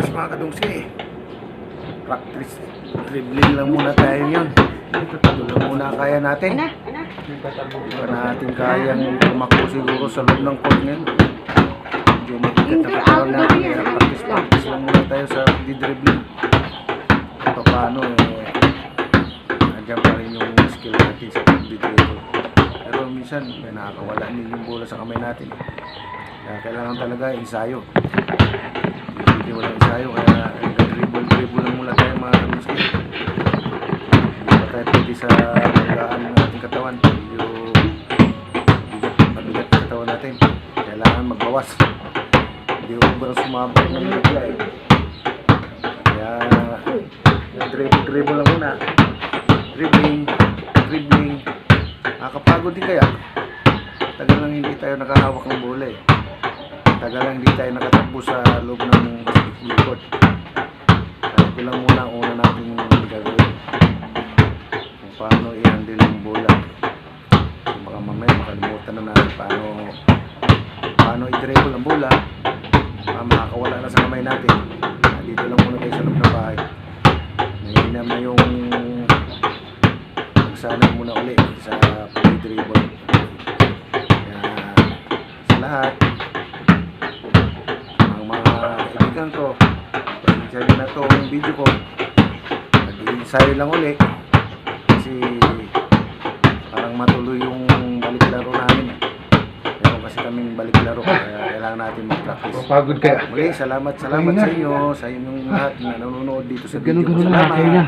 mga kadungsi. Practice dribbling lang muna tayo yun. Ito lang muna kaya natin. Hindi pa natin kayang tumakbo siguro sa loob ng court ngayon. Medyo mabigat na katawan natin. Kaya practice lang muna tayo sa dribbling. Paano nandiyan pa rin yung skill natin sa pag-dribble. Pero minsan may nakakawala din yung bola sa kamay natin. Kaya kailangan talaga ensayo. Hindi walang ensayo kaya dribble lang muna tayo mga kamuski. Hindi pa tayo pwede sa pagkaan ng ating katawan. Medyo mabigat ang katawan natin. Kailangan magbawas. Hindi sobrang sumabot ng bigla eh. Kaya dribble lang muna. Dribbling. Nakakapagod din kaya. Tagal lang hindi tayo nakahawak ng bola eh. Tagal lang hindi tayo nakatakbo sa loob ng basketball court. Kaya ito lang muna ang una natin gagawin. Kung paano i-handle yung bola. Kung baka mamaya makalimutan na natin paano i-dribble ang bola. Makakawala na sa kamay natin. Dito lang muna tayo sa loob ng bahay. Ngayon naman yung magsanay muna ulit sa pag-dribble. Kaya sa lahat ang mga kaibigan ko, pasensya nyo na itong video ko, nag-i-ensayo lang ulit kasi parang matuloy yung baliklaro namin. Meron kasi kaming baliklaro kaya kailangan natin mag-practice. Pagod kaya. Muli, salamat sa inyo, sa inyong lahat na nanonood dito sa video. Salamat!